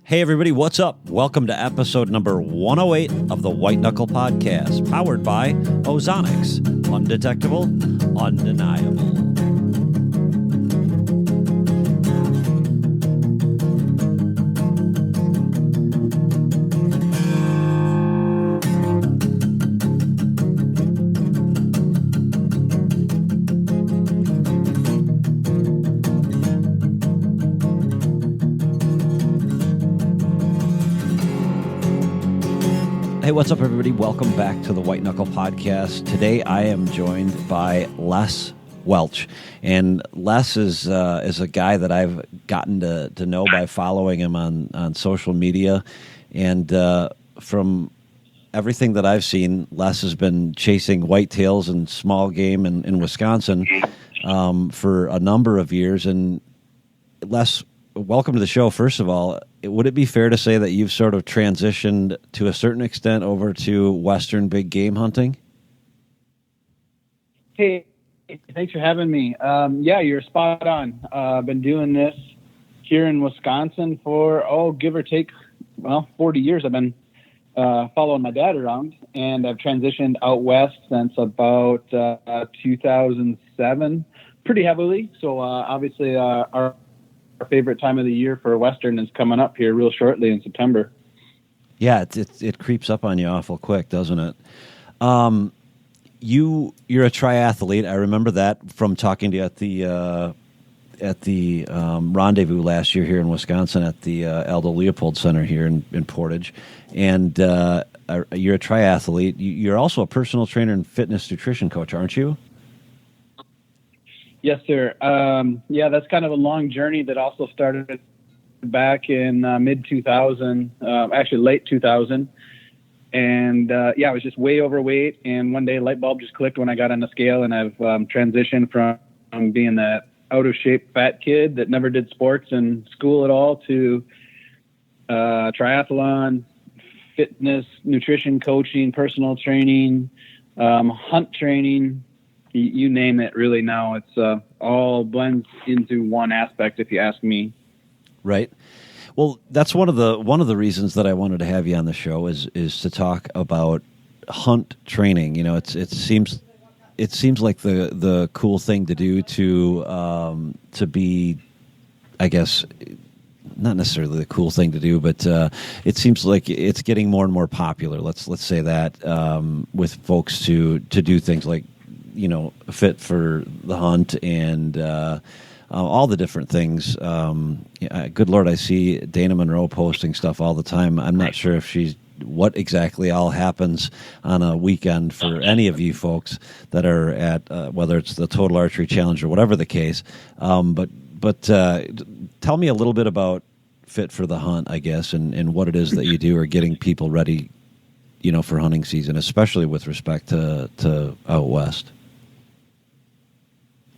Hey everybody, what's up? Welcome to episode number 108 of the White Knuckle Podcast, powered by Ozonics. Undetectable, undeniable. Hey, what's up, everybody? Welcome back to the White Knuckle Podcast. Today, I am joined by Les Welch, and Les is a guy that I've gotten to know by following him on social media, and from everything that I've seen, Les has been chasing whitetails and small game in Wisconsin for a number of years. And Les, welcome to the show. First of all, would it be fair to say that you've sort of transitioned to a certain extent over to Western big game hunting? Hey, thanks for having me. Yeah, you're spot on. I've been doing this here in Wisconsin for, give or take, 40 years. I've been following my dad around, and I've transitioned out west since about 2007 pretty heavily. So obviously our favorite time of the year for Western is coming up here real shortly in September. Yeah, it creeps up on you awful quick, doesn't it? You're a triathlete. I remember that from talking to you at the rendezvous last year here in Wisconsin at the Aldo Leopold Center here in Portage. And you're a triathlete. You're also a personal trainer and fitness nutrition coach, aren't you? Yes, sir. Yeah, that's kind of a long journey that also started back in mid-2000, actually late 2000. And I was just way overweight. And one day a light bulb just clicked when I got on the scale, and I've transitioned from being that out-of-shape fat kid that never did sports in school at all to triathlon, fitness, nutrition coaching, personal training, hunt training. You name it, really. Now it's all blends into one aspect, if you ask me. Right. Well, that's one of the reasons that I wanted to have you on the show is to talk about hunt training. You know, it seems like the cool thing to do to be, I guess, not necessarily the cool thing to do, but it seems like it's getting more and more popular. Let's say that with folks to do things like, fit for the hunt and all the different things. Good Lord, I see Dana Monroe posting stuff all the time. I'm not sure if what exactly all happens on a weekend for any of you folks that are at, whether it's the Total Archery Challenge or whatever the case. But tell me a little bit about Fit for the Hunt, I guess, and what it is that you do or getting people ready, for hunting season, especially with respect to out west.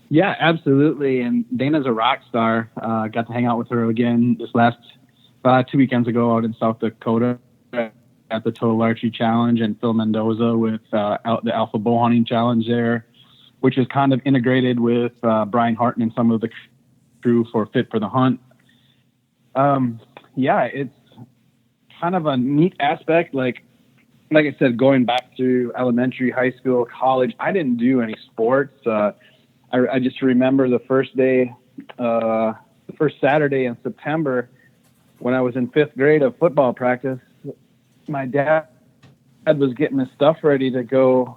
Yeah, absolutely. And Dana's a rock star. Got to hang out with her again this last 2 weekends ago out in South Dakota at the Total Archery Challenge, and Phil Mendoza with the Alpha Bow Hunting Challenge there, which is kind of integrated with Brian Harton and some of the crew for Fit for the Hunt. It's kind of a neat aspect. Like I said, going back to elementary, high school, college, I didn't do any sports. I just remember the first Saturday in September when I was in 5th grade of football practice. My dad was getting his stuff ready to go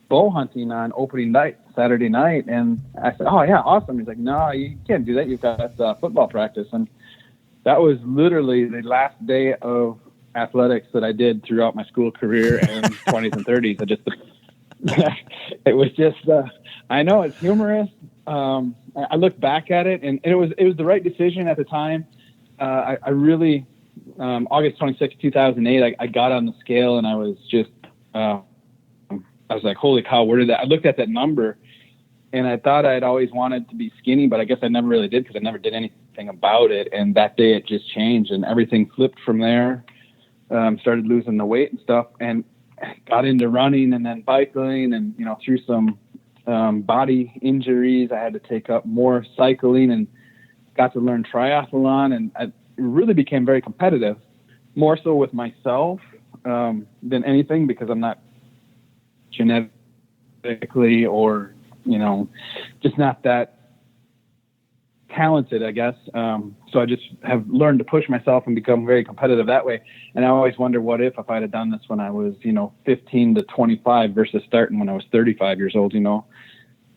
bow hunting on opening night, Saturday night. And I said, "Oh, yeah, awesome." He's like, "No, you can't do that. You've got football practice." And that was literally the last day of athletics that I did throughout my school career and 20s and 30s. It was just, I know it's humorous. I look back at it, and it was the right decision at the time. I really, August 26, 2008, I got on the scale, and I was just, I was like, holy cow, where did that? I looked at that number, and I thought I'd always wanted to be skinny, but I guess I never really did because I never did anything about it. And that day it just changed, and everything flipped from there. Started losing the weight and stuff, and got into running and then bicycling, and through some body injuries, I had to take up more cycling and got to learn triathlon. And really became very competitive, more so with myself than anything, because I'm not genetically or, just not that talented, I guess. So I just have learned to push myself and become very competitive that way. And I always wonder what if I'd have done this when I was, 15 to 25 versus starting when I was 35 years old,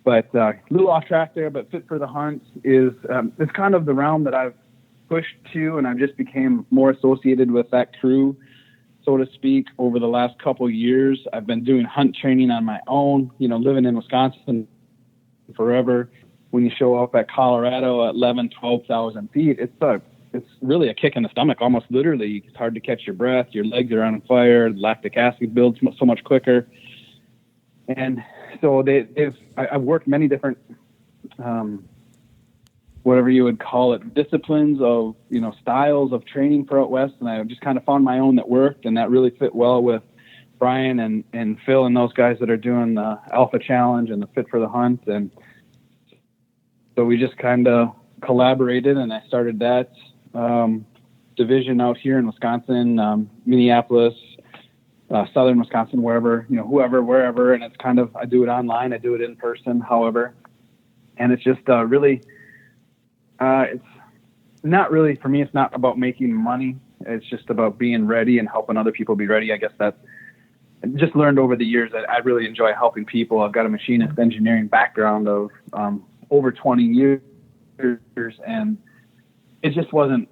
But a little off track there, but Fit for the Hunt is it's kind of the realm that I've pushed to, and I've just became more associated with that crew, so to speak, over the last couple of years. I've been doing hunt training on my own, living in Wisconsin forever. When you show up at Colorado at 11, 12,000 feet, it's really a kick in the stomach, almost literally. It's hard to catch your breath. Your legs are on fire. Lactic acid builds so much quicker. And so I've worked many different, whatever you would call it, disciplines of, styles of training for out west. And I just kind of found my own that worked, and that really fit well with Brian and Phil and those guys that are doing the Alpha Challenge and the Fit for the Hunt. And so we just kind of collaborated, and I started that division out here in Wisconsin, Minneapolis, southern Wisconsin, wherever, wherever. And it's kind of, I do it online, I do it in person, however. And it's just really, it's not really, for me, it's not about making money. It's just about being ready and helping other people be ready. I guess that I just learned over the years that I really enjoy helping people. I've got a machinist engineering background of over 20 years, and it just wasn't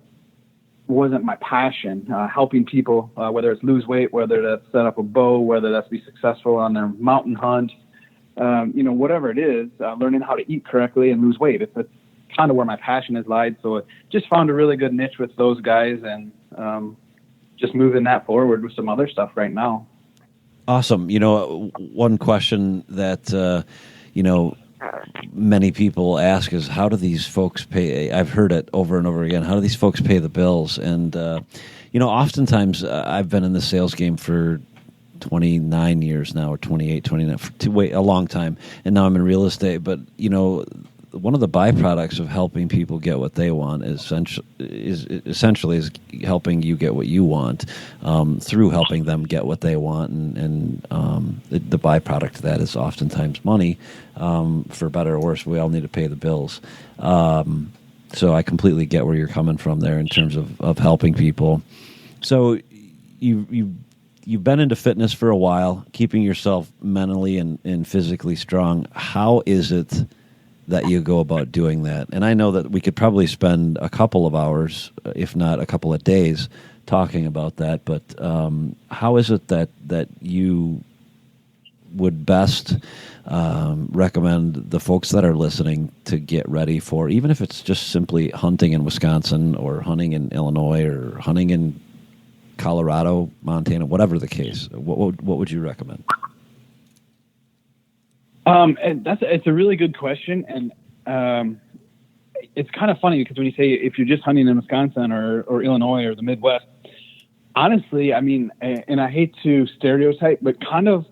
my passion, helping people, whether it's lose weight, whether that's set up a bow, whether that's be successful on their mountain hunt, whatever it is, learning how to eat correctly and lose weight. It's kind of where my passion has lied. So I just found a really good niche with those guys, and just moving that forward with some other stuff right now. Awesome. One question that, many people ask is, how do these folks pay? I've heard it over and over again. How do these folks pay the bills? And, oftentimes I've been in the sales game for 29 years now, or 28, 29, a long time. And now I'm in real estate. But, one of the byproducts of helping people get what they want is essentially helping you get what you want, through helping them get what they want, and the byproduct of that is oftentimes money. For better or worse, we all need to pay the bills. So I completely get where you're coming from there in terms of helping people. So you've been into fitness for a while, keeping yourself mentally and physically strong. How is it that you go about doing that? And I know that we could probably spend a couple of hours, if not a couple of days, talking about that. But how is it that you would best recommend the folks that are listening to get ready for, even if it's just simply hunting in Wisconsin or hunting in Illinois or hunting in Colorado, Montana, whatever the case? What would you recommend? And it's a really good question, and it's kind of funny because when you say if you're just hunting in Wisconsin or Illinois or the Midwest, honestly, I mean, and I hate to stereotype, but kind of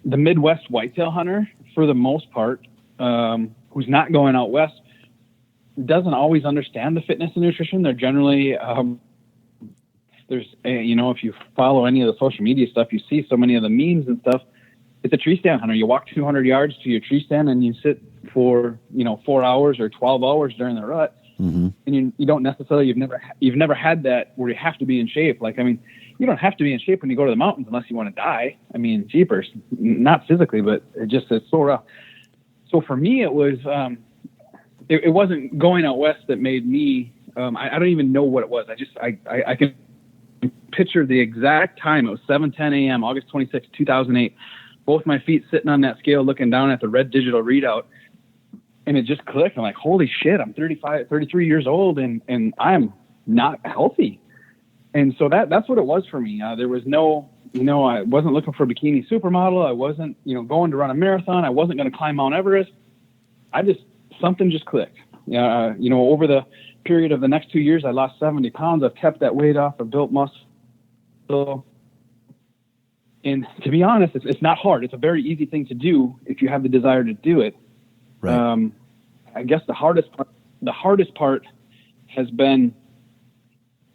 the Midwest whitetail hunter, for the most part, who's not going out west, doesn't always understand the fitness and nutrition. They're generally there's if you follow any of the social media stuff, you see so many of the memes and stuff. It's a tree stand hunter. You walk 200 yards to your tree stand and you sit for 4 hours or 12 hours during the rut. Mm-hmm. And you don't necessarily, you've never had that where you have to be in shape. Like, I mean, you don't have to be in shape when you go to the mountains unless you want to die. I mean, jeepers, not physically, but it's so rough. So for me, it was, it wasn't going out west that made me, I don't even know what it was. I can picture the exact time. It was 7:10 a.m., August 26, 2008. Both my feet sitting on that scale, looking down at the red digital readout, and it just clicked. I'm like, holy shit, I'm 33 years old, and I'm not healthy. And so that's what it was for me. There was no, I wasn't looking for a bikini supermodel. I wasn't, going to run a marathon. I wasn't going to climb Mount Everest. Something just clicked. Over the period of the next 2 years, I lost 70 pounds. I've kept that weight off. I've built muscle. And to be honest, it's not hard. It's a very easy thing to do if you have the desire to do it. Right. I guess the hardest part has been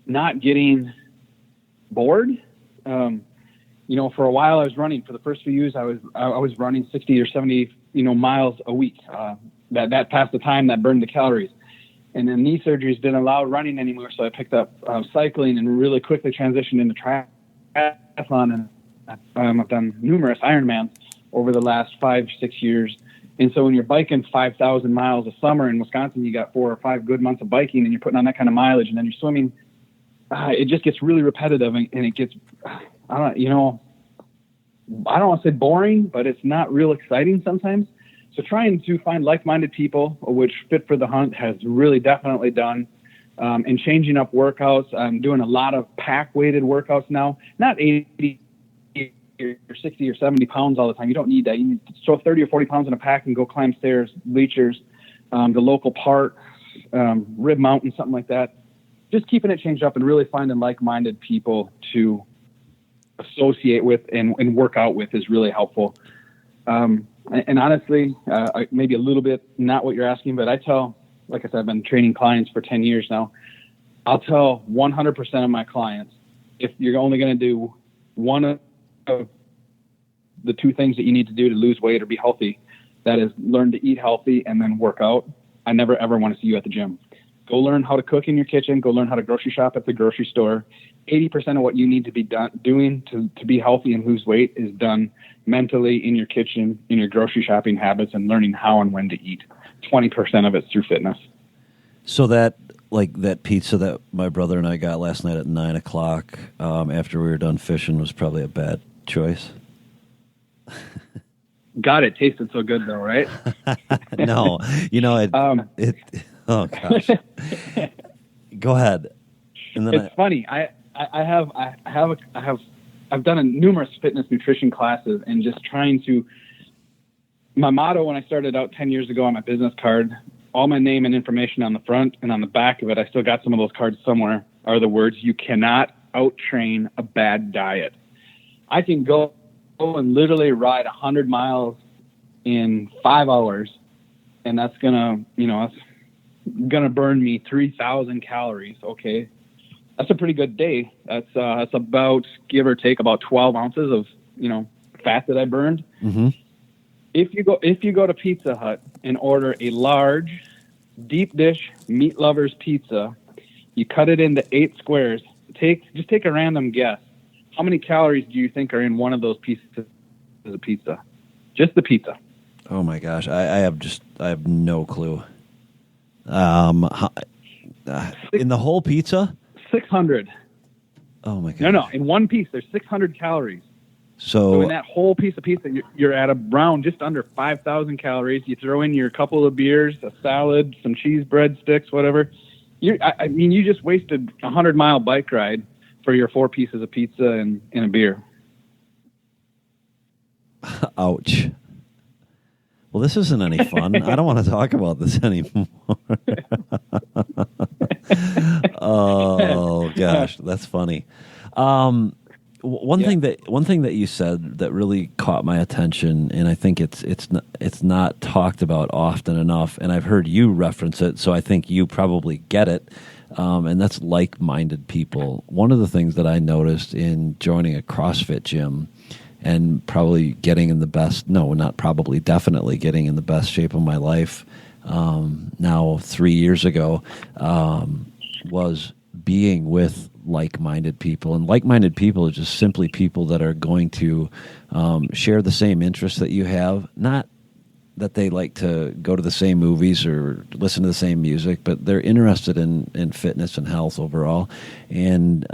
not getting bored. For a while I was running. For the first few years, I was running 60 or 70, miles a week. That passed the time, that burned the calories. And then knee surgeries didn't allow running anymore, so I picked up cycling and really quickly transitioned into triathlon. And I've done numerous Ironmans over the last 5-6 years. And so when you're biking 5,000 miles a summer in Wisconsin, you got 4 or 5 good months of biking, and you're putting on that kind of mileage, and then you're swimming. It just gets really repetitive, and it gets, I don't want to say boring, but it's not real exciting sometimes. So trying to find like-minded people which fit for the hunt has really definitely done. And changing up workouts. I'm doing a lot of pack-weighted workouts now, not 80 or 60 or 70 pounds all the time. You don't need that. You need to throw 30 or 40 pounds in a pack and go climb stairs, bleachers, the local park, Rib Mountain, something like that. Just keeping it changed up and really finding like-minded people to associate with and work out with is really helpful. And honestly, maybe a little bit not what you're asking, but I tell, like I said, I've been training clients for 10 years now. I'll tell 100% of my clients, if you're only going to do one of the 2 things that you need to do to lose weight or be healthy, that is learn to eat healthy and then work out. I never, ever want to see you at the gym. Go learn how to cook in your kitchen. Go learn how to grocery shop at the grocery store. 80% of what you need to be doing to be healthy and lose weight is done mentally in your kitchen, in your grocery shopping habits, and learning how and when to eat. 20% of it's through fitness. So that pizza that my brother and I got last night at 9:00 after we were done fishing was probably a bad choice. God, it tasted so good though, right? No, it. Oh gosh. Go ahead. And then it's funny. I've done numerous fitness nutrition classes, and just trying to. My motto when I started out 10 years ago on my business card, all my name and information on the front and on the back of it, I still got some of those cards somewhere, are the words, "You cannot out-train a bad diet." I can go and literally ride 100 miles in 5 hours, and that's gonna burn me 3,000 calories. Okay, that's a pretty good day. That's about, give or take, about 12 ounces of fat that I burned. Mm-hmm. If you go to Pizza Hut and order a large deep dish meat lovers pizza, you cut it into 8 squares. Just take a random guess. How many calories do you think are in one of those pieces of pizza? Just the pizza. Oh my gosh, I have no clue. In the whole pizza? 600. Oh my gosh. No. In one piece, there's 600 calories. So in that whole piece of pizza, you're at around just under 5,000 calories. You throw in your couple of beers, a salad, some cheese breadsticks, whatever. You just wasted a 100-mile bike ride for your 4 pieces of pizza and a beer. Ouch. Well, this isn't any fun. I don't want to talk about this anymore. Oh gosh, that's funny. One thing that you said that really caught my attention, and I think it's not talked about often enough, and I've heard you reference it, so I think you probably get it. And that's like-minded people. One of the things that I noticed in joining a CrossFit gym and probably getting in the best, no, not probably, definitely getting in the best shape of my life now 3 years ago, was being with like-minded people. And like-minded people are just simply people that are going to share the same interests that you have, not that they like to go to the same movies or listen to the same music, but they're interested in fitness and health overall, and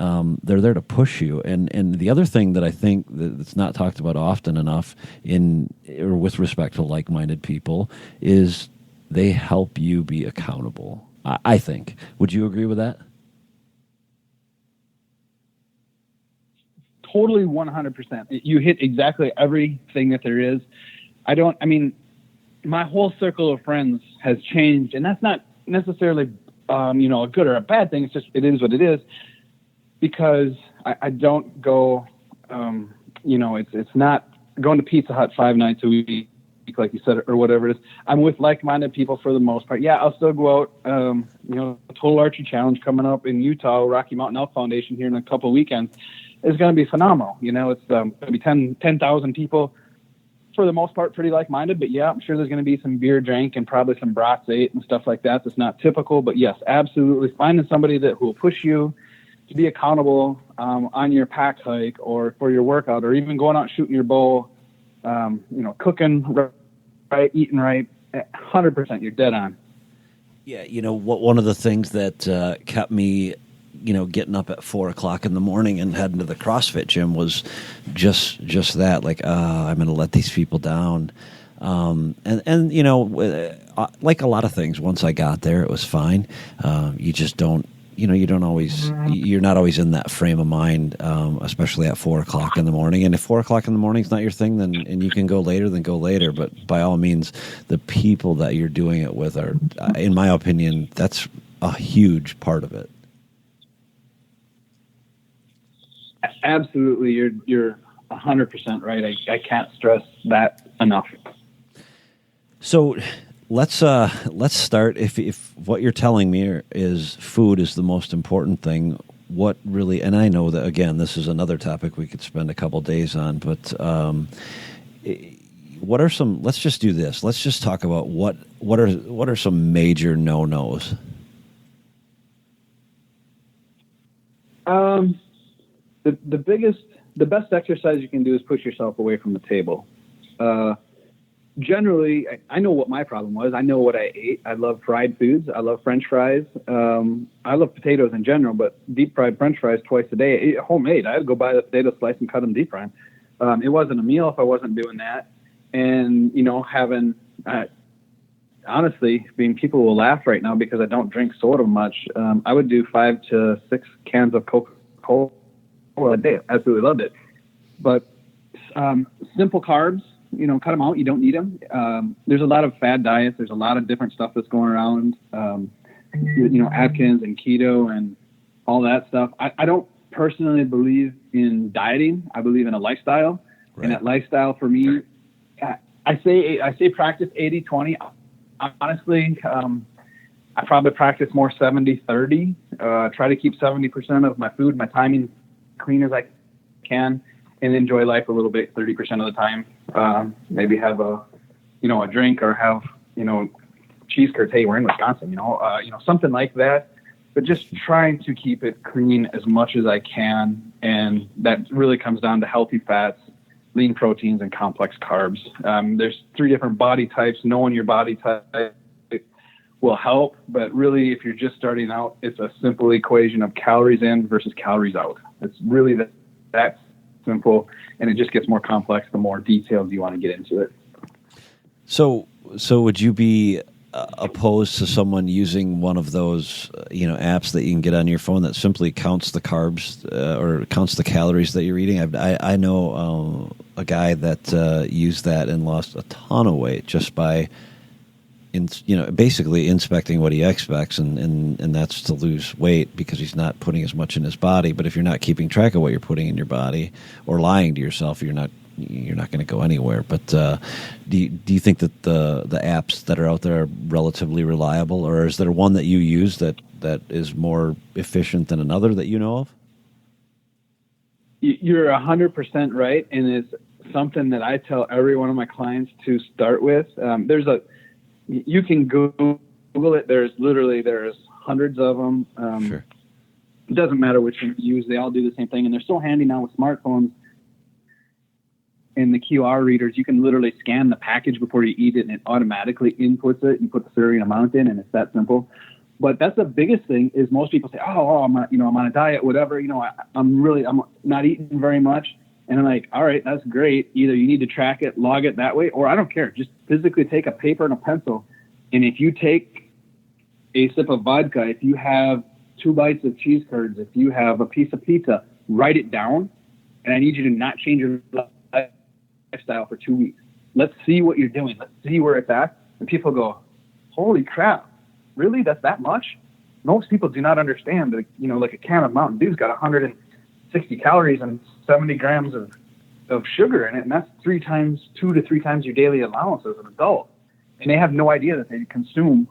they're there to push you. And the other thing that I think that's not talked about often enough with respect to like-minded people is they help you be accountable, I think. Would you agree with that? Totally 100%. You hit exactly everything that there is. My whole circle of friends has changed, and that's not necessarily, a good or a bad thing. It's just, it is what it is, because I don't go, it's not going to Pizza Hut 5 nights a week like you said, or whatever it is. I'm with like-minded people for the most part. Yeah, I'll still go out. Total Archery Challenge coming up in Utah, Rocky Mountain Elk Foundation here in a couple of weekends is going to be phenomenal. It's going to be 10,000 people. For the most part, pretty like-minded, but yeah, I'm sure there's going to be some beer drank and probably some brats ate and stuff like that. That's not typical, but yes, absolutely. Finding somebody who will push you to be accountable on your pack hike or for your workout, or even going out shooting your bow, cooking right, eating right, 100%, you're dead on. Yeah, one of the things that kept me getting up at 4:00 in the morning and heading to the CrossFit gym was just that, like, I'm going to let these people down. Like a lot of things, once I got there, it was fine. You just don't, you're not always in that frame of mind, especially at 4:00 in the morning. And if 4:00 in the morning is not your thing, and you can go later, then go later. But by all means, the people that you're doing it with are, in my opinion, that's a huge part of it. Absolutely, you're 100% right. I can't stress that enough. So let's start. If what you're telling me is food is the most important thing, what really? And I know that, again, this is another topic we could spend a couple days on. But what are some? Let's just do this. Let's just talk about what are some major no-nos. The best exercise you can do is push yourself away from the table. Generally, I know what my problem was. I know what I ate. I love fried foods. I love French fries. I love potatoes in general, but deep fried French fries twice a day, homemade. I would go buy the potato slice and cut them deep fry. It wasn't a meal if I wasn't doing that. And, honestly, people will laugh right now because I don't drink soda much. I would do 5 to 6 cans of Coca-Cola a day. Absolutely loved it. But simple carbs, cut them out. You don't need them. There's a lot of fad diets. There's a lot of different stuff that's going around, Atkins and keto and all that stuff. I don't personally believe in dieting. I believe in a lifestyle. Right. And that lifestyle for me, I say practice 80-20. Honestly, I probably practice more 70-30. Try to keep 70% of my food, my timing clean as I can, and enjoy life a little bit 30% of the time. Maybe have a drink or have, cheese curds. Hey, we're in Wisconsin, something like that. But just trying to keep it clean as much as I can. And that really comes down to healthy fats, lean proteins, and complex carbs. There's 3 different body types. Knowing your body type will help. But really, if you're just starting out, it's a simple equation of calories in versus calories out. It's really that simple, and it just gets more complex the more detailed you want to get into it. So would you be opposed to someone using one of those apps that you can get on your phone that simply counts the carbs or counts the calories that you're eating? I know a guy that used that and lost a ton of weight just by basically inspecting what he expects, and that's to lose weight because he's not putting as much in his body. But if you're not keeping track of what you're putting in your body or lying to yourself, you're not going to go anywhere. But do you think that the apps that are out there are relatively reliable, or is there one that you use that is more efficient than another that you know of? You're 100% right, and it's something that I tell every one of my clients to start with. You can Google it. There's hundreds of them. Sure. It doesn't matter which you use. They all do the same thing, and they're so handy now with smartphones and the QR readers. You can literally scan the package before you eat it, and it automatically inputs it. You put the serving amount in, and it's that simple. But that's the biggest thing is most people say, I'm on a diet, whatever. I'm not eating very much. And I'm like, all right, that's great. Either you need to track it, log it that way, or I don't care. Just physically take a paper and a pencil. And if you take a sip of vodka, if you have 2 bites of cheese curds, if you have a piece of pizza, write it down. And I need you to not change your lifestyle for 2 weeks. Let's see what you're doing. Let's see where it's at. And people go, holy crap, really? That's that much? Most people do not understand that, like a can of Mountain Dew's got 160 calories and 70 grams of of sugar in it, and that's 2 to 3 times your daily allowance as an adult. And they have no idea that they consume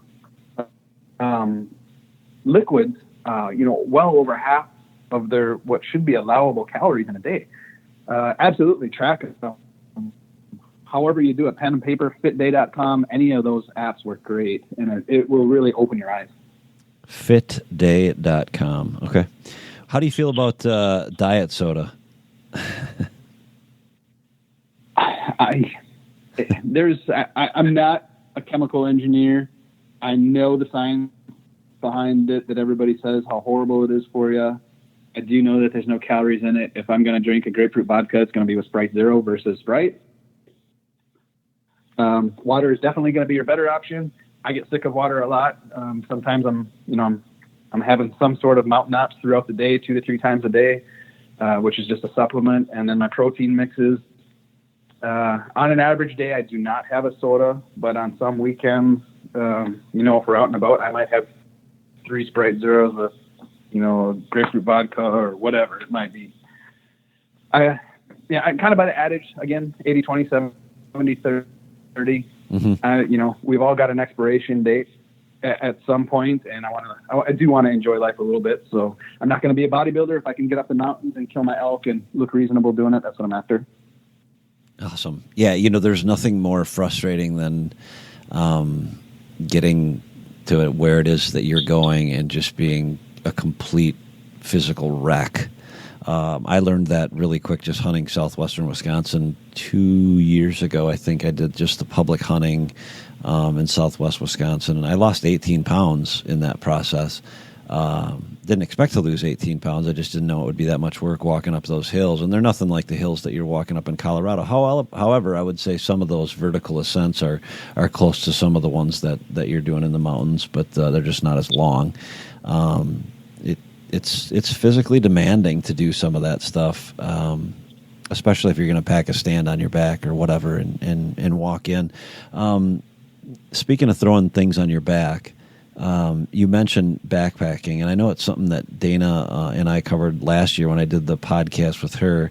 liquids, well over half of their what should be allowable calories in a day. Absolutely track it. So, however you do it, pen and paper, fitday.com, any of those apps work great, and it will really open your eyes. Fitday.com. Okay. How do you feel about diet soda? I'm not a chemical engineer. I know the science behind it, that everybody says how horrible it is for you. I do know that there's no calories in it. If I'm going to drink a grapefruit vodka, it's going to be with Sprite Zero versus Sprite. Water is definitely going to be your better option. I get sick of water a lot. Sometimes I'm having some sort of mountain ops throughout the day, 2 to 3 times a day, which is just a supplement. And then my protein mixes. On an average day, I do not have a soda, but on some weekends, if we're out and about, I might have 3 Sprite Zeros with, grapefruit vodka or whatever it might be. I'm kind of by the adage, again, 80-20, 70-30. Mm-hmm. We've all got an expiration date at some point, and I do want to enjoy life a little bit. So I'm not going to be a bodybuilder. If I can get up the mountains and kill my elk and look reasonable doing it, that's what I'm after. Awesome. Yeah, there's nothing more frustrating than getting to where it is that you're going and just being a complete physical wreck. I learned that really quick just hunting southwestern Wisconsin 2 years ago. I think I did just the public hunting in southwest Wisconsin, and I lost 18 pounds in that process. Didn't expect to lose 18 pounds. I just didn't know it would be that much work walking up those hills. And they're nothing like the hills that you're walking up in Colorado. However, I would say some of those vertical ascents are close to some of the ones that you're doing in the mountains, but they're just not as long. It's physically demanding to do some of that stuff, especially if you're going to pack a stand on your back or whatever and walk in. Speaking of throwing things on your back, you mentioned backpacking, and I know it's something that Dana and I covered last year when I did the podcast with her.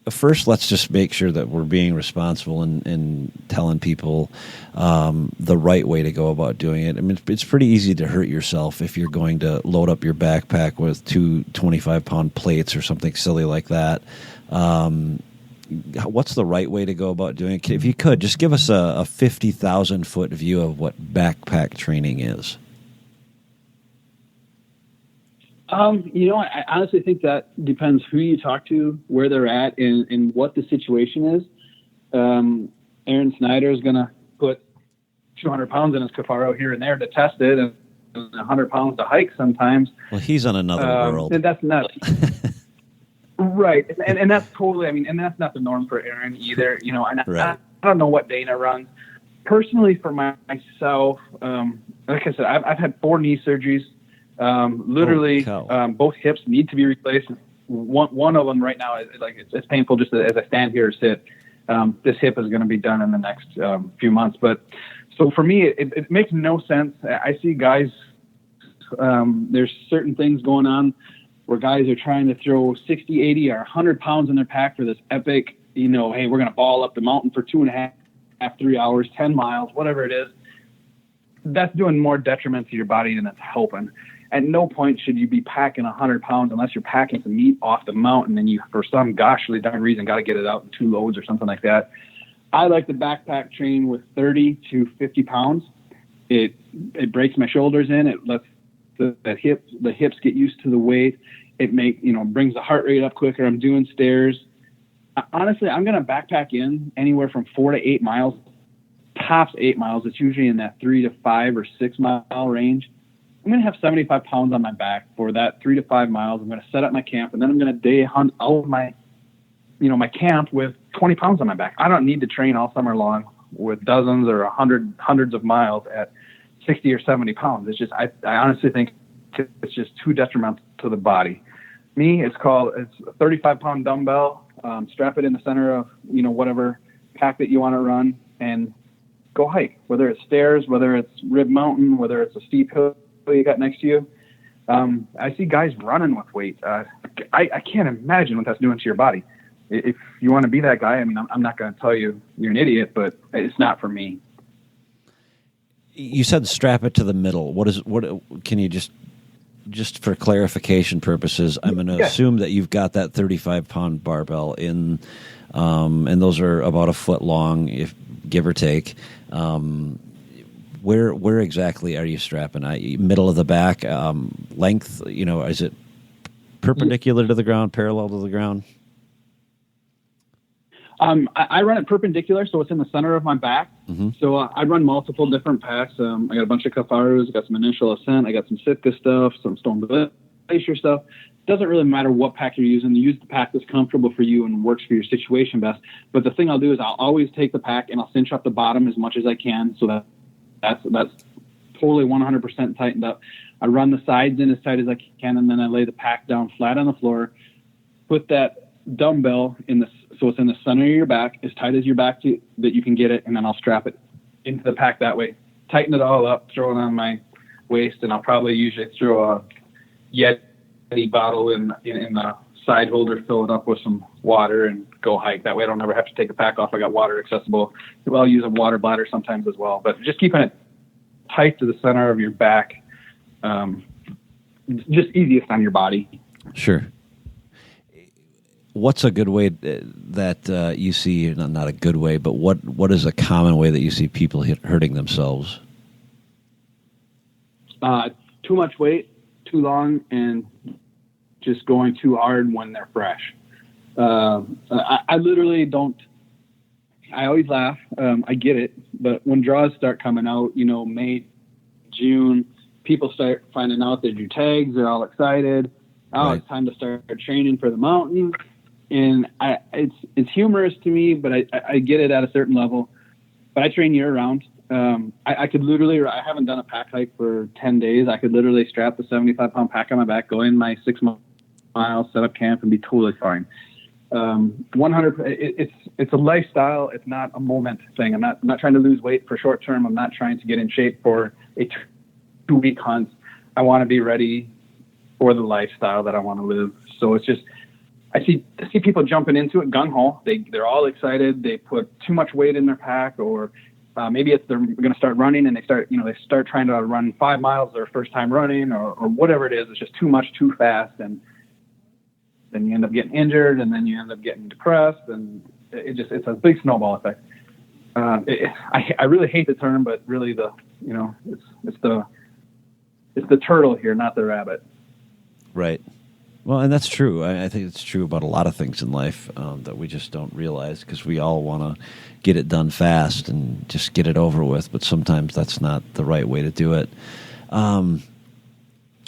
First, let's just make sure that we're being responsible and telling people the right way to go about doing it. I mean, it's pretty easy to hurt yourself if you're going to load up your backpack with 2 25-pound plates or something silly like that. What's the right way to go about doing it? If you could, just give us a 50,000-foot view of what backpack training is. I honestly think that depends who you talk to, where they're at, and what the situation is. Aaron Snyder is going to put 200 pounds in his Cafaro here and there to test it, and 100 pounds to hike sometimes. Well, he's on another world. And that's nuts. Right. And that's totally, and that's not the norm for Aaron either. Right. I don't know what Dana runs. Personally, for myself, like I said, I've had 4 knee surgeries. Literally, both hips need to be replaced. One of them right now is it's painful just as I stand here or sit. This hip is going to be done in the next few months. But so for me, it makes no sense. I see guys, there's certain things going on where guys are trying to throw 60, 80, or 100 pounds in their pack for this epic, hey, we're going to ball up the mountain for 2.5, 3 hours, 10 miles, whatever it is. That's doing more detriment to your body than it's helping. At no point should you be packing 100 pounds unless you're packing some meat off the mountain and you, for some goshly darn reason, got to get it out in 2 loads or something like that. I like the backpack train with 30 to 50 pounds. It breaks my shoulders in. It lets the hips get used to the weight. It brings the heart rate up quicker. I'm doing stairs. Honestly, I'm going to backpack in anywhere from 4 to 8 miles, tops 8 miles. It's usually in that 3 to 5 or 6 mile range. I'm going to have 75 pounds on my back for that 3 to 5 miles. I'm going to set up my camp, and then I'm going to day hunt out of my camp with 20 pounds on my back. I don't need to train all summer long with dozens or hundreds of miles at 60 or 70 pounds. It's just, I honestly think it's just too detrimental to the body. It's a 35 pound dumbbell, strap it in the center of, whatever pack that you want to run, and go hike, whether it's stairs, whether it's Rib Mountain, whether it's a steep hill you got next to you. I see guys running with weight. I can't imagine what that's doing to your body. If you want to be that guy, I mean, I'm not going to tell you you're an idiot, but it's not for me. You said strap it to the middle. What can you just for clarification purposes, I'm going to assume that you've got that 35-pound barbell in, and those are about a foot long, if give or take. Where exactly are you strapping? Middle of the back, length. Is it perpendicular to the ground, parallel to the ground? I run it perpendicular, so it's in the center of my back. Mm-hmm. So I run multiple different packs. I got a bunch of Kafarus, I got some Initial Ascent, I got some Sitka stuff, some Stone Glacier stuff. Doesn't really matter what pack you're using. You use the pack that's comfortable for you and works for your situation best. But the thing I'll do is I'll always take the pack and I'll cinch up the bottom as much as I can, so that's totally 100% tightened up. I run the sides in as tight as I can, and then I lay the pack down flat on the floor. Put that dumbbell so it's in the center of your back, as tight as your back that you can get it, and then I'll strap it into the pack that way. Tighten it all up, throw it on my waist, and I'll probably usually throw a Yeti bottle in the side holder, fill it up with some water, and go hike. That way I don't ever have to take the pack off. I got water accessible. I'll use a water bladder sometimes as well. But just keeping it tight to the center of your back, just easiest on your body. Sure. What's a good way that you see, not a good way, but what is a common way that you see people hurting themselves? Too much weight, too long, and just going too hard when they're fresh. I literally don't. I always laugh. I get it, but when draws start coming out, May, June, people start finding out they do tags. They're all excited. Oh, right. It's time to start training for the mountain. And it's humorous to me, but I get it at a certain level. But I train year round. I could literally, I haven't done a pack hike for 10 days. I could literally strap the 75-pound pack on my back, go in my 6 miles, set up camp, and be totally fine. 100. It's a lifestyle. It's not a moment thing. I'm not trying to lose weight for short term. I'm not trying to get in shape for a 2-week hunt. I want to be ready for the lifestyle that I want to live. So it's just, I see people jumping into it gung ho. They're all excited. They put too much weight in their pack, or maybe they're going to start running and they start trying to run 5 miles their first time running, or whatever it is. It's just too much, too fast, and then you end up getting injured, and then you end up getting depressed, and it's a big snowball effect. I really hate the term, but really it's the turtle here, not the rabbit. Right. Well, and that's true. I think it's true about a lot of things in life that we just don't realize, because we all want to get it done fast and just get it over with, but sometimes that's not the right way to do it. I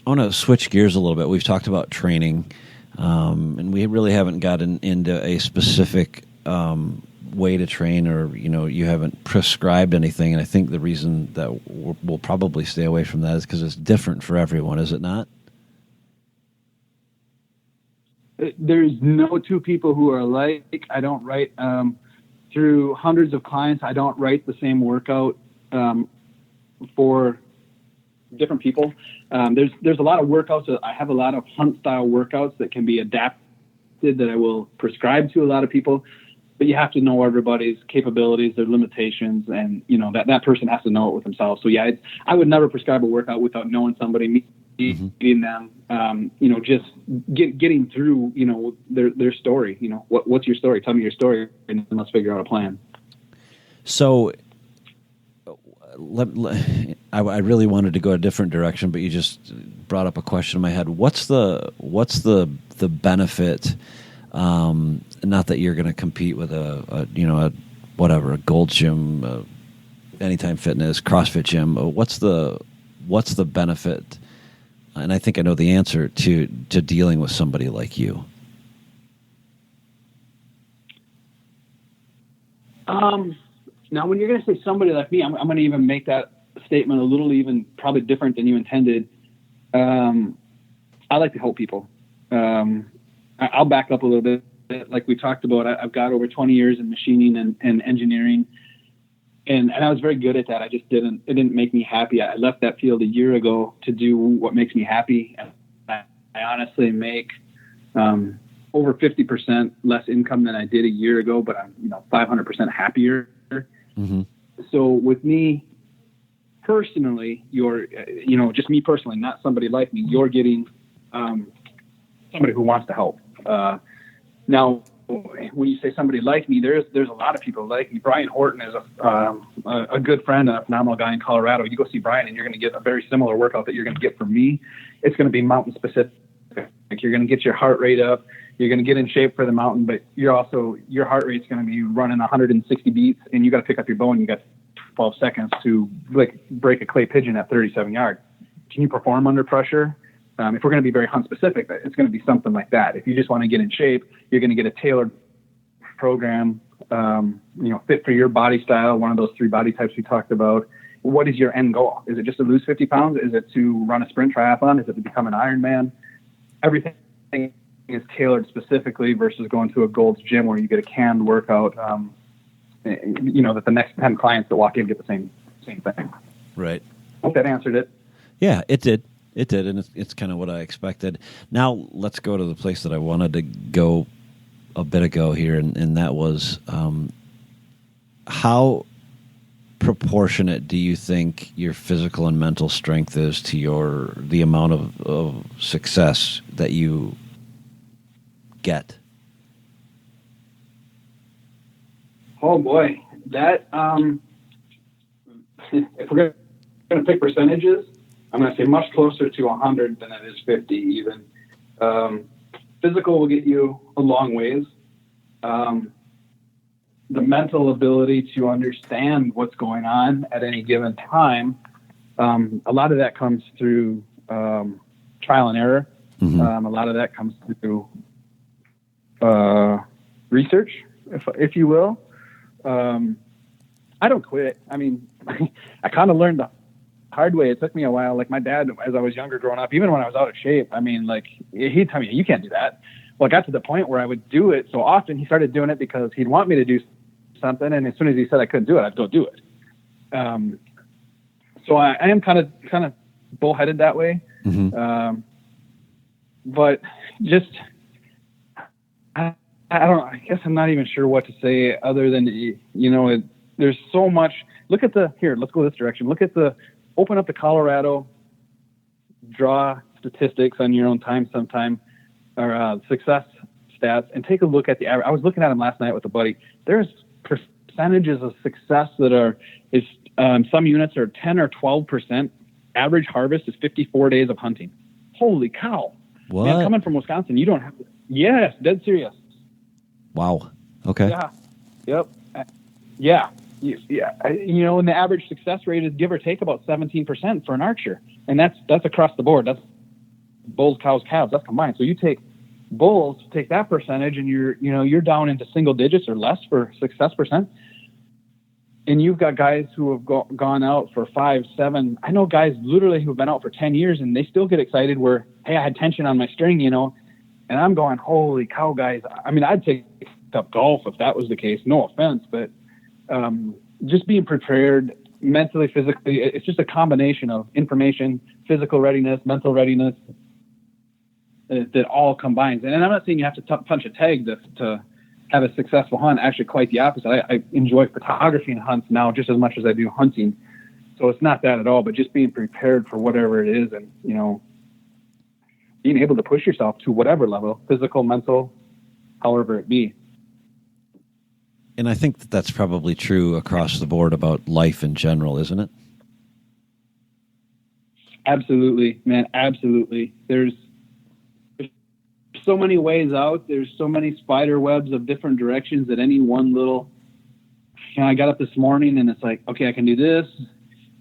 want to switch gears a little bit. We've talked about training, and we really haven't gotten into a specific way to train, or you haven't prescribed anything. And I think the reason that we'll probably stay away from that is because it's different for everyone, is it not? There's no two people who are alike. I don't write through hundreds of clients. I don't write the same workout for different people. There's a lot of workouts. I have a lot of hunt style workouts that can be adapted that I will prescribe to a lot of people, but you have to know everybody's capabilities, their limitations, and that person has to know it with themselves. So yeah, I would never prescribe a workout without knowing somebody, meeting them, just getting through, their story. What's your story? Tell me your story, and then let's figure out a plan. So I really wanted to go a different direction, but you just brought up a question in my head. What's the benefit? Not that you're going to compete with a Gold's Gym, Anytime Fitness, CrossFit Gym. What's the benefit? And I think I know the answer to dealing with somebody like you. Now, when you're going to say somebody like me, I'm going to even make that statement a little even probably different than you intended. I like to help people. I'll back up a little bit. Like we talked about, I've got over 20 years in machining and engineering. And I was very good at that. It didn't make me happy. I left that field a year ago to do what makes me happy. And I honestly make over 50% less income than I did a year ago, but I'm, 500% happier. Mm-hmm. So with me personally, just me personally, not somebody like me, you're getting somebody who wants to help. Now, when you say somebody like me, there's a lot of people like me. Brian Horton is a good friend and a phenomenal guy in Colorado. You go see Brian and you're going to get a very similar workout that you're going to get from me. It's going to be mountain specific. Like, you're going to get your heart rate up. You're going to get in shape for the mountain, but your heart rate's going to be running 160 beats, and you got to pick up your bow, and you got 12 seconds to break a clay pigeon at 37 yards. Can you perform under pressure? If we're going to be very hunt specific, it's going to be something like that. If you just want to get in shape, you're going to get a tailored program, fit for your body style, one of those 3 body types we talked about. What is your end goal? Is it just to lose 50 pounds? Is it to run a sprint triathlon? Is it to become an Ironman? Everything is tailored specifically versus going to a Gold's Gym where you get a canned workout, that the next 10 clients that walk in get the same thing. Right. Hope that answered it. Yeah, it did. It did, and it's kind of what I expected. Now let's go to the place that I wanted to go a bit ago here, and that was how proportionate do you think your physical and mental strength is to the amount of success that you get? Oh boy, that if we're going to pick percentages, I'm going to say much closer to 100 than it is 50 even. Physical will get you a long ways. The mental ability to understand what's going on at any given time, a lot of that comes through trial and error. Mm-hmm. A lot of that comes through research, if you will. I don't quit. I mean, I kind of learned the hard way. It took me a while. Like my dad, as I was younger growing up, even when I was out of shape, I mean, like he'd tell me, you can't do that. Well, I got to the point where I would do it so often. He started doing it because he'd want me to do something, and as soon as he said I couldn't do it, I'd go do it. So I am kind of bullheaded that way. Mm-hmm. But just I don't. I guess I'm not even sure what to say other than there's so much. Let's go this direction. Open up the Colorado, draw statistics on your own time sometime, or success stats, and take a look at the average. I was looking at them last night with a buddy. There's percentages of success that some units are 10 or 12%. Average harvest is 54 days of hunting. Holy cow. What? Man, coming from Wisconsin, you don't have to. Yes, dead serious. Wow. Okay. Yeah. Yep. Yeah. Yeah. And the average success rate is give or take about 17% for an archer. And that's across the board. That's bulls, cows, calves, that's combined. So you take bulls, take that percentage, and you're down into single digits or less for success percent. And you've got guys who have gone out for 5, 7. I know guys literally who've been out for 10 years and they still get excited where, hey, I had tension on my string, and I'm going, holy cow, guys. I mean, I'd take up golf if that was the case. No offense, but just being prepared mentally, physically, it's just a combination of information, physical readiness, mental readiness that all combines. And I'm not saying you have to punch a tag to have a successful hunt. Actually, quite the opposite. I enjoy photography and hunts now just as much as I do hunting. So it's not that at all, but just being prepared for whatever it is and, being able to push yourself to whatever level, physical, mental, however it be. And I think that's probably true across the board about life in general, isn't it? Absolutely, man. Absolutely. There's so many ways out. There's so many spider webs of different directions that any one little, I got up this morning and it's like, okay, I can do this.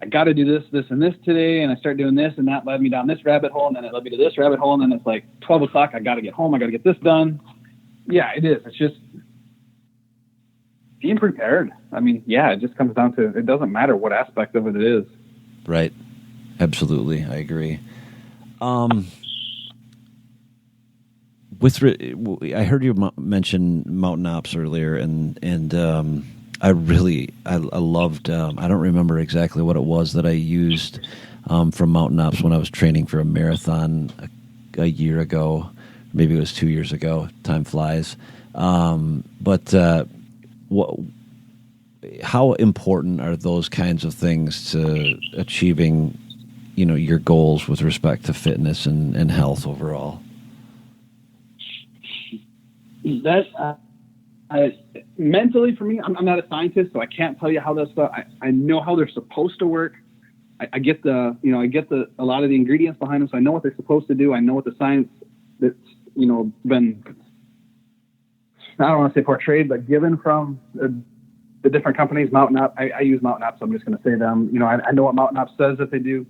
I got to do this, this, and this today. And I start doing this, and that led me down this rabbit hole. And then it led me to this rabbit hole. And then it's like 12 o'clock. I got to get home. I got to get this done. Yeah, it is. It's just being prepared. I mean, yeah, it just comes down to, it doesn't matter what aspect of it is. Right. Absolutely. I agree. I heard you mention mountain ops earlier, and I loved. I don't remember exactly what it was that I used from mountain ops when I was training for a marathon a year ago Maybe it was 2 years ago. Time flies. But what? How important are those kinds of things to achieving, your goals with respect to fitness and health overall? That mentally for me, I'm not a scientist, so I can't tell you how that stuff. I know how they're supposed to work. I get a lot of the ingredients behind them, so I know what they're supposed to do. I know what the science that's been, I don't want to say portrayed, but given from the different companies. Mountain Up, I use Mountain Up, so I'm just going to say them. I know what Mountain Up says that they do.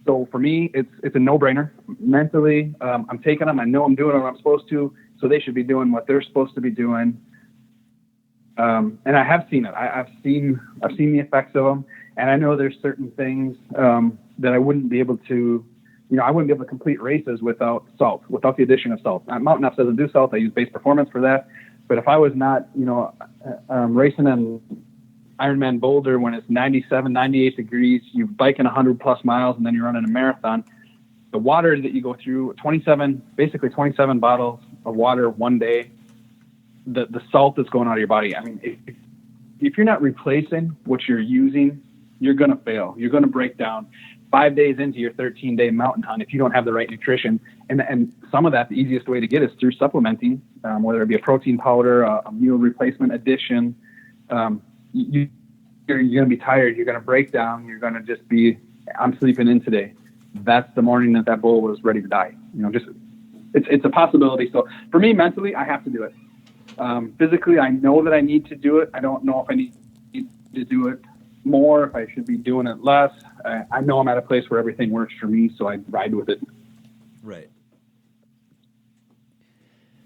So for me, it's a no-brainer. Mentally, I'm taking them. I know I'm doing what I'm supposed to, so they should be doing what they're supposed to be doing. And I have seen it. I've seen the effects of them, and I know there's certain things that I wouldn't be able to. I wouldn't be able to complete races without salt, without the addition of salt. Mountain Up doesn't do salt. I use Base Performance for that. But if I was not, racing in Ironman Boulder when it's 97, 98 degrees, you're biking 100 plus miles, and then you're running a marathon, the water that you go through, 27 bottles of water one day, the salt that's going out of your body. I mean, if you're not replacing what you're using, you're going to fail. You're going to break down 5 days into your 13-day mountain hunt if you don't have the right nutrition. And some of that, the easiest way to get is through supplementing, whether it be a protein powder, a meal replacement addition. You're going to be tired. You're going to break down. You're going to just be, I'm sleeping in today. That's the morning that bull was ready to die. It's a possibility. So for me, mentally, I have to do it. Physically, I know that I need to do it. I don't know if I need to do it more, if I should be doing it less. I know I'm at a place where everything works for me, so I ride with it. Right.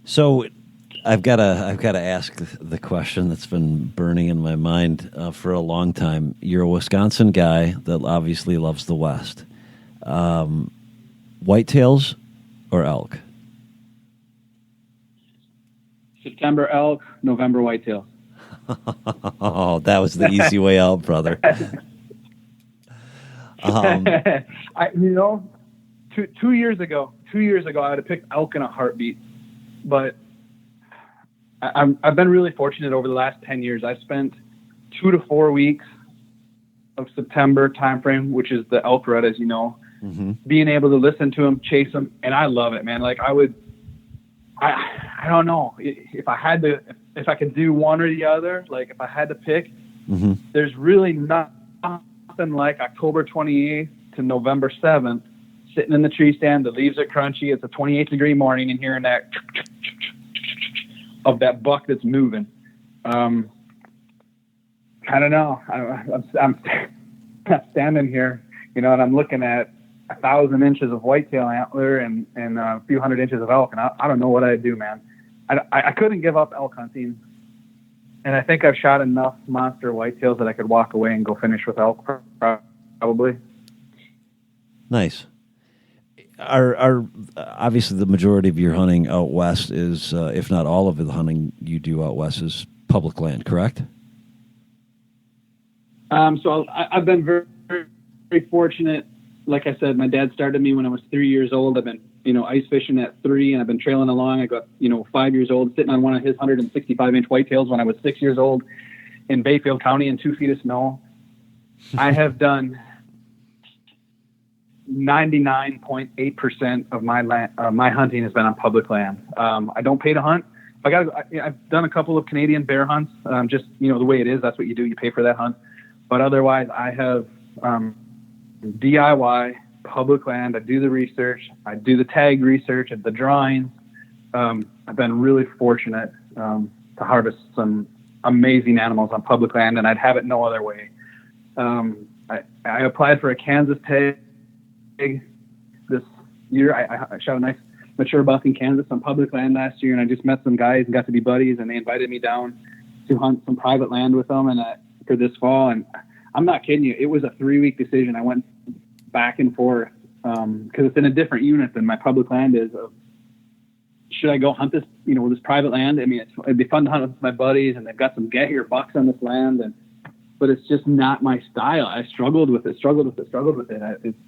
So I've got to ask the question that's been burning in my mind for a long time. You're a Wisconsin guy that obviously loves the West. Whitetails or elk? September elk, November whitetail. Oh, that was the easy way out, brother. 2 years ago, I would have picked elk in a heartbeat. But I've been really fortunate over the last 10 years. I've spent 2 to 4 weeks of September timeframe, which is the elk rut, as you know, being able to listen to them, chase them, and I love it, man. Like I don't know if I could do one or the other. Like if I had to pick, there's really nothing like October 28th to November 7th, sitting in the tree stand. The leaves are crunchy. It's a 28-degree morning, and hearing that of that buck that's moving. I don't know. I'm standing here, and I'm looking at 1,000 inches of whitetail antler and a few hundred inches of elk, and I don't know what I'd do, man. I couldn't give up elk hunting, and I think I've shot enough monster whitetails that I could walk away and go finish with elk, probably. Nice. Are obviously the majority of your hunting out west is, if not all of the hunting you do out west, is public land, correct? So I've been very, very fortunate. Like I said, my dad started me when I was 3 years old. I've been, ice fishing at 3, and I've been trailing along. I got, 5 years old, sitting on one of his 165-inch whitetails when I was 6 years old in Bayfield County in 2 feet of snow. I have done 99.8% of my land, my hunting has been on public land. I don't pay to hunt. I've done a couple of Canadian bear hunts, just, the way it is. That's what you do. You pay for that hunt. But otherwise, I have DIY, public land. I do the research. I do the tag research and the drawings. I've been really fortunate to harvest some amazing animals on public land, and I'd have it no other way. I applied for a Kansas tag this year. I shot a nice mature buck in Kansas on public land last year, and I just met some guys and got to be buddies, and they invited me down to hunt some private land with them and for this fall. And I'm not kidding you, it was a 3-week decision. I went back and forth because it's in a different unit than my public land is. Should I go hunt this, this private land? I mean, it'd be fun to hunt with my buddies, and they've got some get-here bucks on this land, but it's just not my style. I struggled with it. It's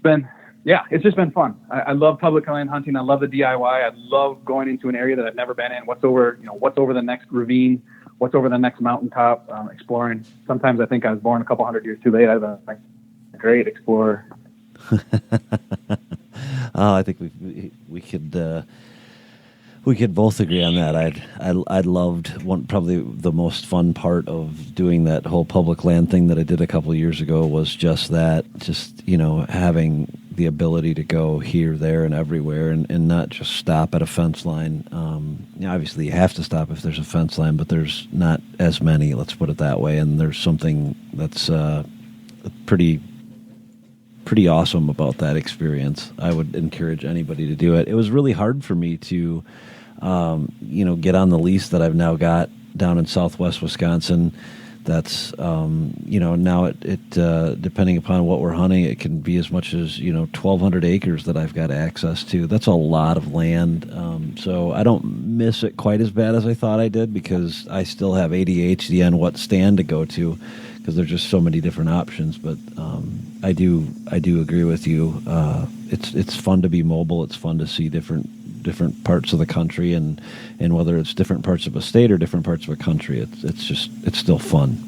been yeah, it's just been fun. I love public land hunting. I love the DIY. I love going into an area that I've never been in. What's over the next ravine, what's over the next mountaintop, exploring. Sometimes I think I was born a couple hundred years too late. I was a great explorer. I think we could both agree on that. I loved probably the most fun part of doing that whole public land thing that I did a couple of years ago was just that, having the ability to go here, there, and everywhere, and not just stop at a fence line. Obviously, you have to stop if there's a fence line, but there's not as many. Let's put it that way. And there's something that's pretty awesome about that experience. I would encourage anybody to do it. It was really hard for me to, get on the lease that I've now got down in Southwest Wisconsin. That's, now it depending upon what we're hunting, it can be as much as, 1,200 acres that I've got access to. That's a lot of land. So I don't miss it quite as bad as I thought I did because I still have ADHD on what stand to go to because there's just so many different options. But I do agree with you. It's fun to be mobile. It's fun to see different parts of the country, and whether it's different parts of a state or different parts of a country, it's still fun.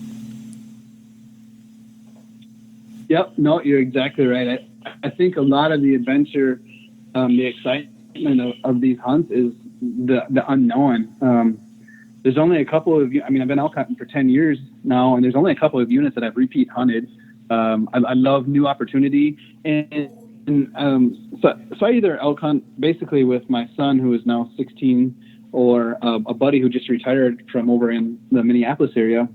Yep. No, you're exactly right. I think a lot of the adventure, the excitement of these hunts is the unknown. There's only a couple of, I've been elk hunting for 10 years now, and there's only a couple of units that I've repeat hunted. I love new opportunity, so I either elk hunt basically with my son, who is now 16, or a buddy who just retired from over in the Minneapolis area.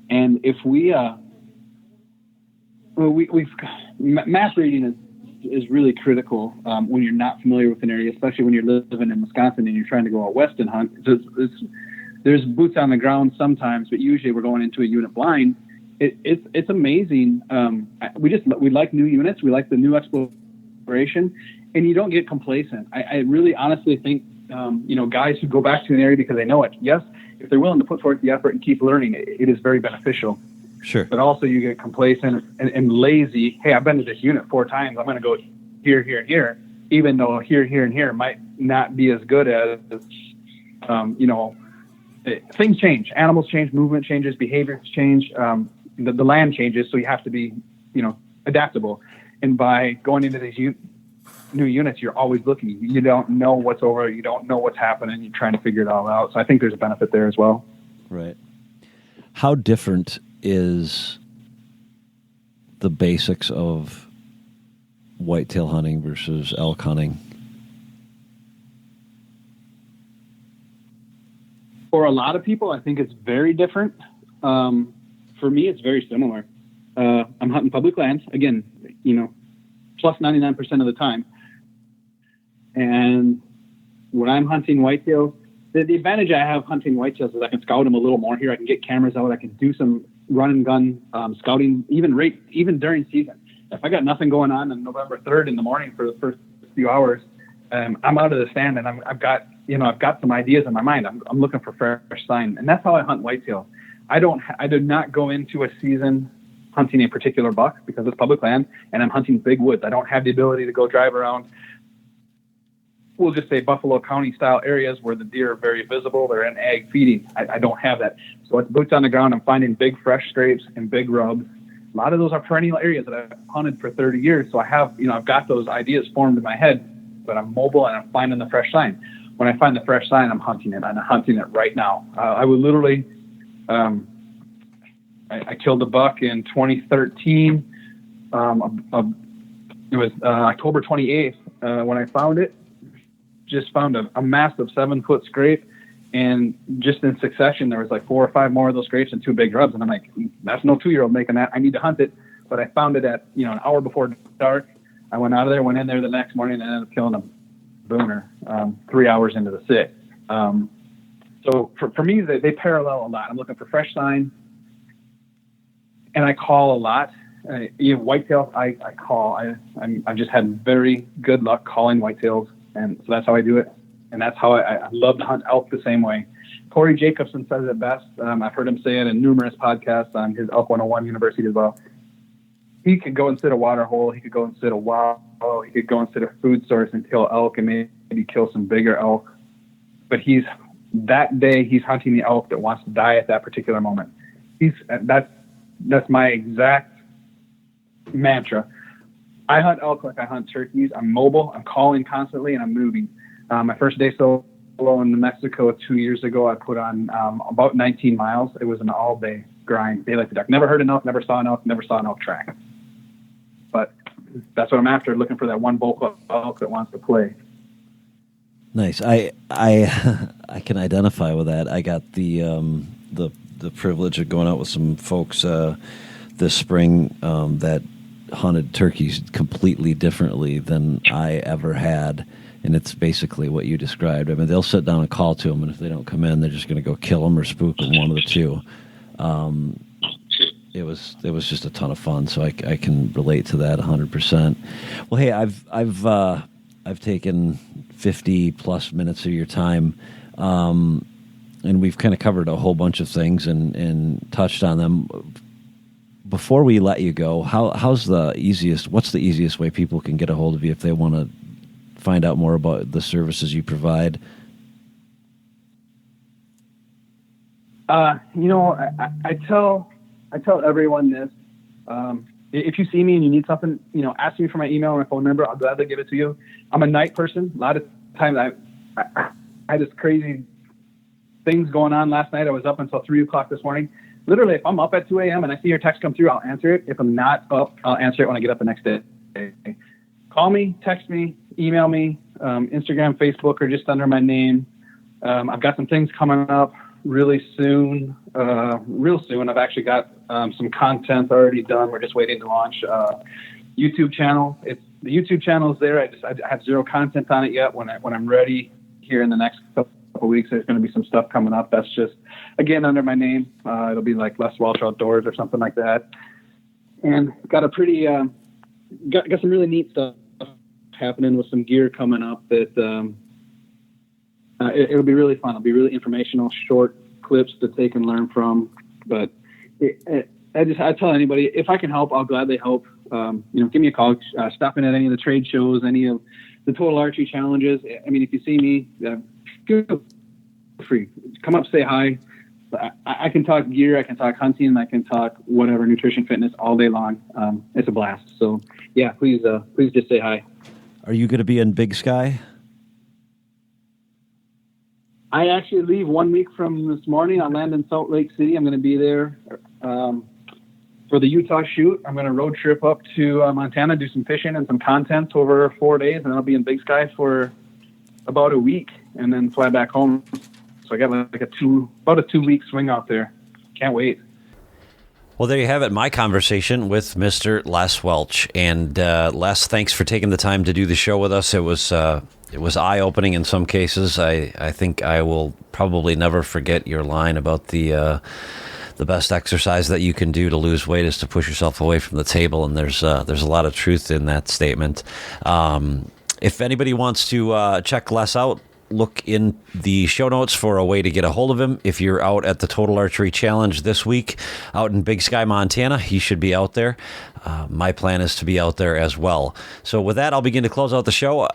And if map reading is really critical when you're not familiar with an area, especially when you're living in Wisconsin and you're trying to go out west and hunt. There's boots on the ground sometimes, but usually we're going into a unit blind. It's amazing. We like new units. We like the new exploration, and you don't get complacent. I really honestly think, guys who go back to an area because they know it, yes, if they're willing to put forth the effort and keep learning, it is very beneficial. Sure. But also you get complacent and lazy. Hey, I've been to this unit 4 times. I'm going to go here, here, and here, even though here, here, and here might not be as good as, things change. Animals change, movement changes, behaviors change. The land changes, so you have to be, adaptable. And by going into these new units, you're always looking. You don't know what's over. You don't know what's happening. You're trying to figure it all out. So I think there's a benefit there as well. Right. How different is the basics of whitetail hunting versus elk hunting? For a lot of people, I think it's very different. For me, it's very similar. I'm hunting public lands, again, plus 99% of the time. And when I'm hunting whitetails, the advantage I have hunting whitetails is I can scout them a little more here. I can get cameras out. I can do some run and gun scouting, even during season. If I got nothing going on November 3rd in the morning for the first few hours, I'm out of the stand and I've got some ideas in my mind. I'm looking for fresh sign, and that's how I hunt whitetail. I did not go into a season hunting a particular buck because it's public land and I'm hunting big woods. I don't have the ability to go drive around, we'll just say Buffalo County style areas where the deer are very visible. They're in ag feeding. I don't have that. So it's boots on the ground. I'm finding big fresh scrapes and big rubs. A lot of those are perennial areas that I've hunted for 30 years. So I have, I've got those ideas formed in my head, but I'm mobile and I'm finding the fresh sign. When I find the fresh sign, I'm hunting it, and I'm hunting it right now. I would literally, I killed a buck in 2013. It was October 28th when I found it. Just found a massive 7-foot scrape, and just in succession, there was like 4 or 5 more of those scrapes and 2 big rubs. And I'm like, that's no 2-year-old making that. I need to hunt it. But I found it at, an hour before dark. I went out of there, went in there the next morning, and ended up killing a booner 3 hours into the sit. So for me, they parallel a lot. I'm looking for fresh sign, and I call a lot. Whitetails, I call. I've just had very good luck calling whitetails. And so that's how I do it. And that's how I love to hunt elk the same way. Corey Jacobson says it best. I've heard him say it in numerous podcasts on his Elk 101 University as well. he could go and sit a water hole. He could go and sit a wallow. He could go and sit a food source and kill elk and maybe kill some bigger elk. But that day he's hunting the elk that wants to die at that particular moment. That's my exact mantra. I hunt elk like I hunt turkeys. I'm mobile. I'm calling constantly, and I'm moving. My first day solo in New Mexico 2 years ago, I put on about 19 miles. It was an all-day grind, daylight to dark. Never heard an elk, never saw an elk track. But that's what I'm after, looking for that one bull elk that wants to play. Nice. I can identify with that. I got the privilege of going out with some folks this spring that hunted turkeys completely differently than I ever had, and it's basically what you described. I mean, they'll sit down and call to them, and if they don't come in, they're just going to go kill them or spook them, one of the two. It was just a ton of fun, so I can relate to that 100%. Well, hey, I've taken 50 plus minutes of your time, and we've kind of covered a whole bunch of things and touched on them. Before we let you go, what's the easiest way people can get a hold of you if they want to find out more about the services you provide? I tell everyone this. If you see me and you need something, ask me for my email or my phone number. I'll gladly give it to you. I'm a night person. A lot of times I had this crazy things going on last night. I was up until 3 o'clock this morning. Literally, if I'm up at 2 a.m. and I see your text come through, I'll answer it. If I'm not up, I'll answer it when I get up the next day. Call me, text me, email me, Instagram, Facebook, or just under my name. I've got some things coming up really soon, real soon. I've actually got some content already done. We're just waiting to launch YouTube channel. The YouTube channel is there. I have zero content on it yet. When I'm ready here in the next couple weeks, there's going to be some stuff coming up. That's just, again, under my name. It'll be like Les Welch Outdoors or something like that. And got a pretty, got some really neat stuff happening with some gear coming up that it'll be really fun. It'll be really informational, short clips that they can learn from. But I tell anybody, if I can help, I'll gladly help. Give me a call. Stop in at any of the trade shows, any of the Total Archery challenges. I mean, if you see me, feel free. Come up, say hi. I can talk gear, I can talk hunting, I can talk whatever, nutrition, fitness, all day long. It's a blast. So yeah, please just say hi. Are you going to be in Big Sky? I actually leave 1 week from this morning. I land in Salt Lake City. I'm going to be there for the Utah shoot. I'm going to road trip up to Montana, do some fishing and some content over 4 days, and I'll be in Big Sky for about a week, and then fly back home. So I got like about a 2 week swing out there. Can't wait. Well, there you have it. My conversation with Mr. Les Welch. And Les, thanks for taking the time to do the show with us. It was eye-opening in some cases. I think I will probably never forget your line about the best exercise that you can do to lose weight is to push yourself away from the table. And there's a lot of truth in that statement. If anybody wants to check Les out, look in the show notes for a way to get a hold of him. If you're out at the Total Archery Challenge this week out in Big Sky, Montana, he should be out there. My plan is to be out there as well. So with that, I'll begin to close out the show.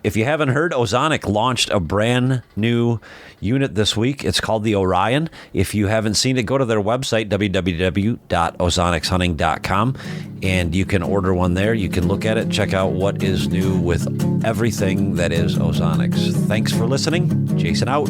If you haven't heard, Ozonics launched a brand new unit this week. It's called the Orion. If you haven't seen it, go to their website, www.ozonicshunting.com, and you can order one there. You can look at it, check out what is new with everything that is Ozonics. Thanks for listening. Jason out.